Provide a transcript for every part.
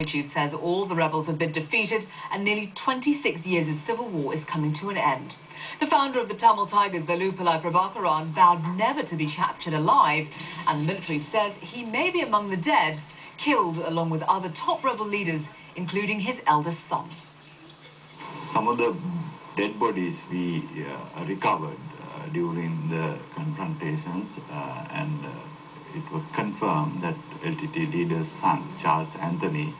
chief says all the rebels have been defeated and nearly 26 years of civil war is coming to an end. The founder of the Tamil Tigers, Velupillai Prabhakaran, vowed never to be captured alive, and the military says he may be among the dead, killed along with other top rebel leaders, including his eldest son. Some of the dead bodies we recovered during the confrontations, and it was confirmed that LTTE leader's son, Charles Anthony,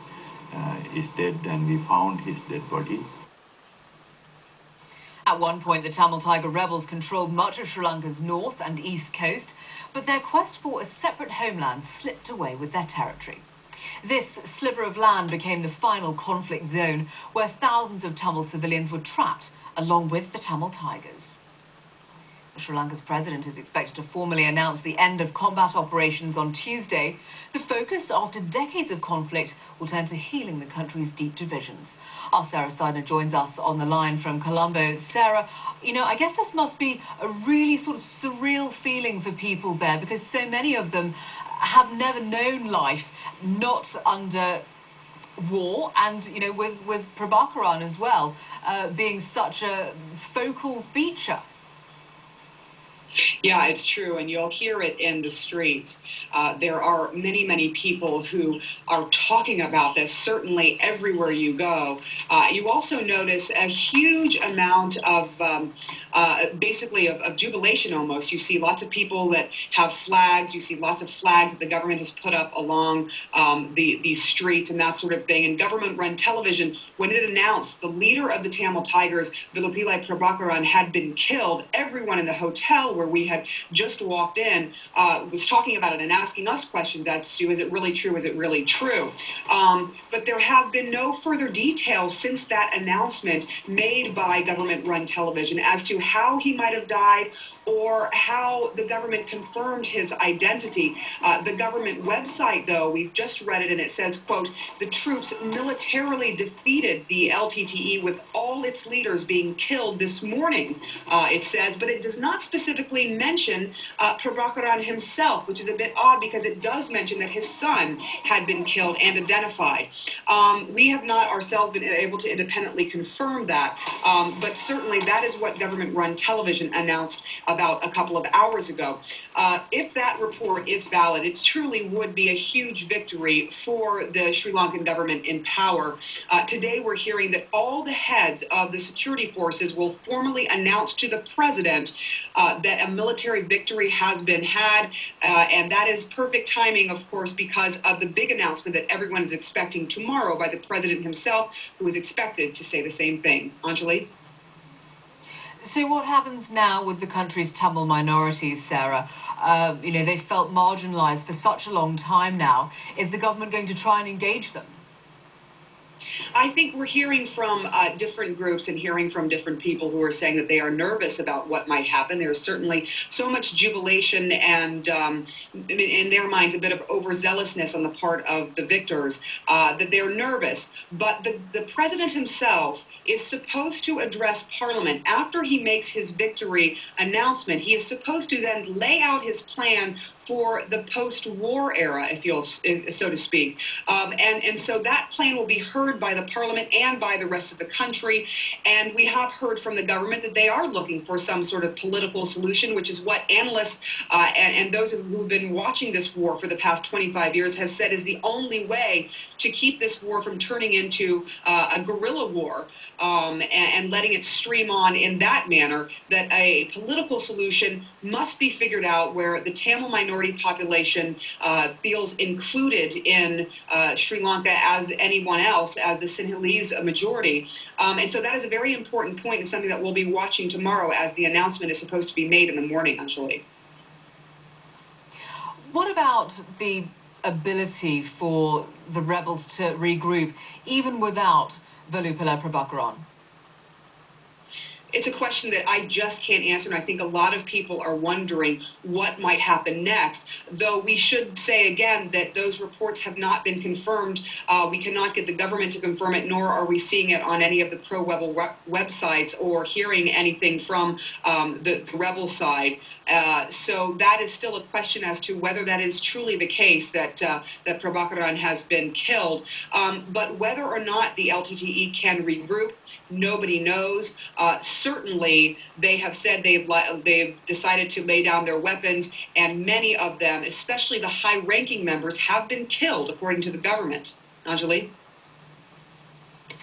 is dead, and we found his dead body. At one point, the Tamil Tiger rebels controlled much of Sri Lanka's north and east coast, but their quest for a separate homeland slipped away with their territory. This sliver of land became the final conflict zone where thousands of Tamil civilians were trapped, along with the Tamil Tigers. Sri Lanka's president is expected to formally announce the end of combat operations on Tuesday. The focus, after decades of conflict, will turn to healing the country's deep divisions. Our Sarah Steiner joins us on the line from Colombo. Sarah, I guess this must be a really sort of surreal feeling for people there, because so many of them have never known life not under war, and, with Prabhakaran as well, being such a focal feature. Yeah, it's true, and you'll hear it in the streets. There are many, many people who are talking about this, certainly everywhere you go. You also notice a huge amount of, basically, of jubilation almost. You see lots of people that have flags. You see lots of flags that the government has put up along these streets and that sort of thing. And government-run television, when it announced the leader of the Tamil Tigers, Velupillai Prabhakaran, had been killed, everyone in the hotel where we had just walked in was talking about it and asking us questions as to, is it really true, is it really true? But there have been no further details since that announcement made by government-run television as to how he might have died or how the government confirmed his identity. The government website, though, we've just read it, and it says, quote, the troops militarily defeated the LTTE with all its leaders being killed this morning, it says, but it does not specifically mention Prabhakaran himself, which is a bit odd because it does mention that his son had been killed and identified. We have not ourselves been able to independently confirm that, but certainly that is what government-run television announced about a couple of hours ago. If that report is valid, it truly would be a huge victory for the Sri Lankan government in power. Today we're hearing that all the heads of the security forces will formally announce to the president that a military victory has been had, and that is perfect timing, of course, because of the big announcement that everyone is expecting tomorrow by the president himself, who is expected to say the same thing. Anjali? So what happens now with the country's Tamil minorities, Sarah? They felt marginalised for such a long time now. Is the government going to try and engage them? I think we're hearing from different groups and hearing from different people who are saying that they are nervous about what might happen. There's certainly so much jubilation and, in their minds, a bit of overzealousness on the part of the victors, that they're nervous. But the president himself is supposed to address Parliament. After he makes his victory announcement, he is supposed to then lay out his plan for the post-war era, so to speak. And so that plan will be heard by the Parliament and by the rest of the country. And we have heard from the government that they are looking for some sort of political solution, which is what analysts and those who have been watching this war for the past 25 years has said is the only way to keep this war from turning into a guerrilla war. And letting it stream on in that manner, that a political solution must be figured out where the Tamil minority population feels included in Sri Lanka as anyone else, as the Sinhalese majority. And so that is a very important point and something that we'll be watching tomorrow as the announcement is supposed to be made in the morning, Anjali. What about the ability for the rebels to regroup, even without Velupillai Prabhakaran? It's a question that I just can't answer, and I think a lot of people are wondering what might happen next, though we should say again that those reports have not been confirmed. We cannot get the government to confirm it, nor are we seeing it on any of the pro-rebel websites or hearing anything from the rebel side. So that is still a question as to whether that is truly the case, that Prabhakaran has been killed. But whether or not the LTTE can regroup, nobody knows. Certainly, they have said they've decided to lay down their weapons, and many of them, especially the high-ranking members, have been killed, according to the government. Anjali?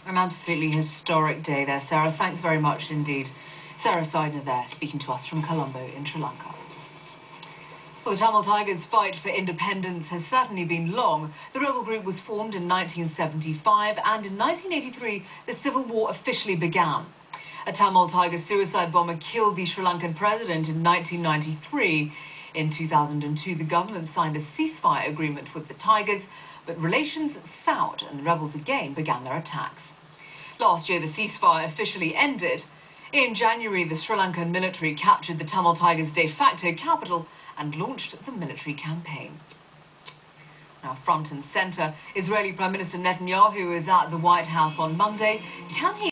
An absolutely historic day there, Sarah. Thanks very much indeed. Sarah Seidner there, speaking to us from Colombo in Sri Lanka. Well, the Tamil Tigers' fight for independence has certainly been long. The rebel group was formed in 1975, and in 1983, the civil war officially began. A Tamil Tiger suicide bomber killed the Sri Lankan president in 1993. In 2002, the government signed a ceasefire agreement with the Tigers, but relations soured and the rebels again began their attacks. Last year, the ceasefire officially ended. In January, the Sri Lankan military captured the Tamil Tigers' de facto capital and launched the military campaign. Now, front and centre, Israeli Prime Minister Netanyahu is at the White House on Monday. Can he